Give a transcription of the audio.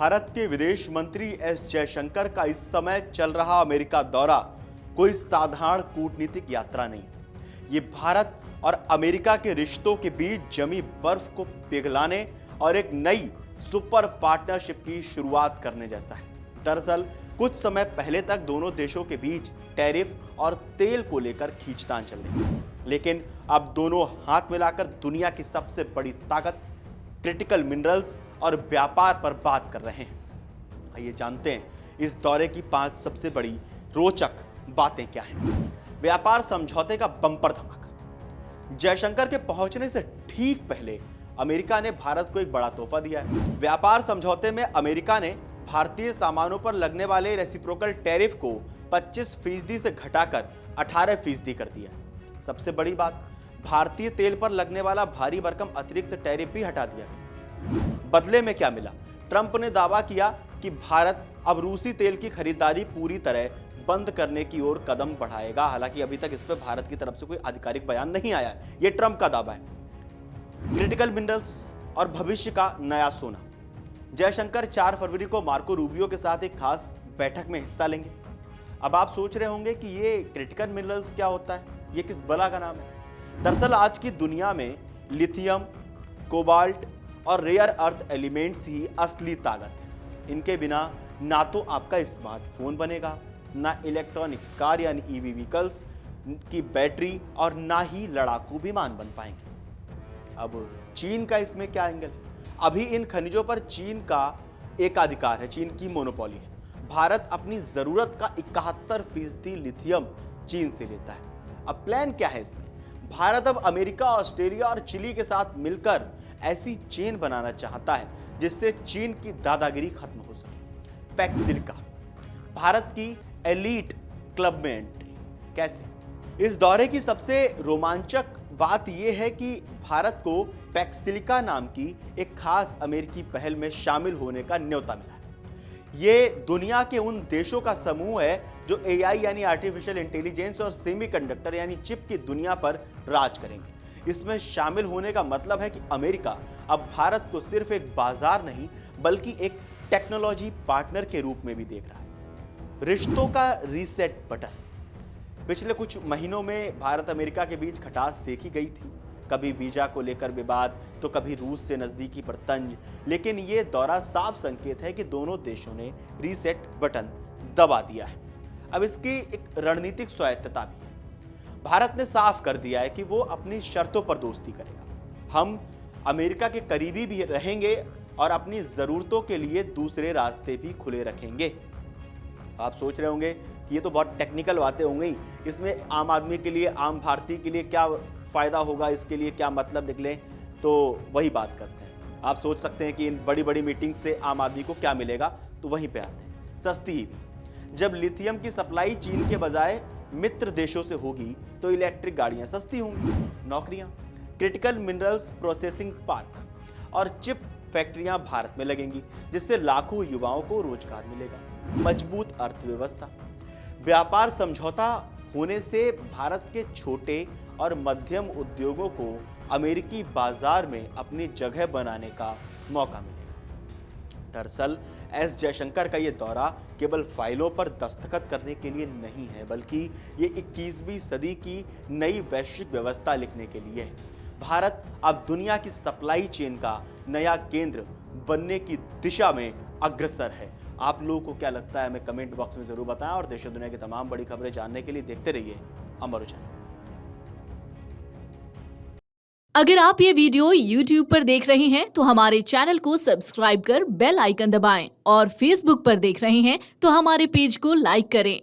भारत के विदेश मंत्री एस जयशंकर का इस समय चल रहा अमेरिका दौरा कोई साधारण कूटनीतिक यात्रा नहीं है। ये भारत और अमेरिका के रिश्तों के बीच जमी बर्फ को पिघलाने और एक नई सुपर पार्टनरशिप की शुरुआत करने जैसा है। दरअसल कुछ समय पहले तक दोनों देशों के बीच टैरिफ और तेल को लेकर खींचतान चल रही है, लेकिन अब दोनों हाथ मिलाकर दुनिया की सबसे बड़ी ताकत क्रिटिकल मिनरल्स और व्यापार पर बात कर रहे हैं। आइए जानते हैं इस दौरे की 5 सबसे बड़ी रोचक बातें क्या हैं। व्यापार समझौते का बम्पर धमाका। जयशंकर के पहुंचने से ठीक पहले अमेरिका ने भारत को एक बड़ा तोहफा दिया है। व्यापार समझौते में अमेरिका ने भारतीय सामानों पर लगने वाले रेसिप्रोकल टैरिफ को 25% से घटाकर 18% कर दिया है। सबसे बड़ी बात, भारतीय तेल पर लगने वाला भारी भरकम अतिरिक्त टैरिफ भी हटा दिया गया। बदले में क्या मिला? ट्रंप ने दावा किया कि भारत अब रूसी तेल की खरीदारी पूरी तरह बंद करने की ओर कदम बढ़ाएगा। हालांकि अभी तक इस पर भारत की तरफ से कोई आधिकारिक बयान नहीं आया है। यह ट्रंप का दावा है। क्रिटिकल मिनरल्स और भविष्य का नया सोना। जयशंकर 4 फरवरी को मार्को रूबियो के साथ एक खास बैठक में हिस्सा लेंगे। अब आप सोच रहे होंगे कि ये क्रिटिकल मिनरल्स क्या होता है, ये किस बला का नाम है। दरअसल आज की दुनिया में लिथियम, कोबाल्ट और रेयर अर्थ एलिमेंट्स ही असली ताकत है। इनके बिना ना तो आपका स्मार्टफोन बनेगा, ना इलेक्ट्रॉनिक कार यानी ईवी व्हीकल्स की बैटरी, और ना ही लड़ाकू विमान बन पाएंगे। अब चीन का इसमें क्या एंगल है? अभी इन खनिजों पर चीन का एकाधिकार है, चीन की मोनोपोली है। भारत अपनी जरूरत का 71% लिथियम चीन से लेता है। अब प्लान क्या है इसमें? भारत अब अमेरिका, ऑस्ट्रेलिया और चिली के साथ मिलकर ऐसी चेन बनाना चाहता है जिससे चीन की दादागिरी खत्म हो सके। पैक्सिलिका, भारत की एलीट क्लब में एंट्री कैसे? इस दौरे की सबसे रोमांचक बात यह है कि भारत को पैक्सिलिका नाम की एक खास अमेरिकी पहल में शामिल होने का न्योता मिला है। ये दुनिया के उन देशों का समूह है जो एआई यानी आर्टिफिशियल इंटेलिजेंस और सेमीकंडक्टर यानी चिप की दुनिया पर राज करेंगे। इसमें शामिल होने का मतलब है कि अमेरिका अब भारत को सिर्फ एक बाजार नहीं बल्कि एक टेक्नोलॉजी पार्टनर के रूप में भी देख रहा है। रिश्तों का रीसेट बटन। पिछले कुछ महीनों में भारत अमेरिका के बीच खटास देखी गई थी। कभी वीजा को लेकर विवाद, तो कभी रूस से नजदीकी पर तंज, लेकिन यह दौरा साफ संकेत है कि दोनों देशों ने रीसेट बटन दबा दिया है। अब इसकी एक रणनीतिक स्वायत्तता भी है। भारत ने साफ कर दिया है कि वो अपनी शर्तों पर दोस्ती करेगा। हम अमेरिका के करीबी भी रहेंगे और अपनी जरूरतों के लिए दूसरे रास्ते भी खुले रखेंगे। आप सोच रहे होंगे कि ये तो बहुत टेक्निकल बातें होंगी, इसमें आम आदमी के लिए, आम भारतीय के लिए क्या फायदा होगा, इसके लिए क्या मतलब निकले? तो वही बात करते हैं। आप सोच सकते हैं कि इन बड़ी बड़ी मीटिंग से आम आदमी को क्या मिलेगा, तो वहीं पे आते हैं। सस्ती ही भी। जब लिथियम की सप्लाई चीन के बजाय मित्र देशों से होगी तो इलेक्ट्रिक गाड़ियां सस्ती होंगी, नौकरियां, क्रिटिकल मिनरल्स प्रोसेसिंग पार्क और चिप फैक्ट्रियां भारत में लगेंगी, जिससे लाखों युवाओं को रोजगार मिलेगा। मजबूत अर्थव्यवस्था। व्यापार समझौता होने से भारत के छोटे और मध्यम उद्योगों को अमेरिकी बाजार में अपनी जगह बनाने का मौका मिलेगा। दरअसल एस जयशंकर का यह दौरा केवल फाइलों पर दस्तखत करने के लिए नहीं है, बल्कि ये 21वीं सदी की नई वैश्विक व्यवस्था लिखने के लिए है। भारत अब दुनिया की सप्लाई चेन का नया केंद्र बनने की दिशा में अग्रसर है। आप लोगों को क्या लगता है, हमें कमेंट बॉक्स में जरूर बताएं और देश और दुनिया की तमाम बड़ी खबरें जानने के लिए देखते रहिए अमर उजाला। अगर आप ये वीडियो YouTube पर देख रहे हैं तो हमारे चैनल को सब्सक्राइब कर बेल आइकन दबाएं और Facebook पर देख रहे हैं तो हमारे पेज को लाइक करें।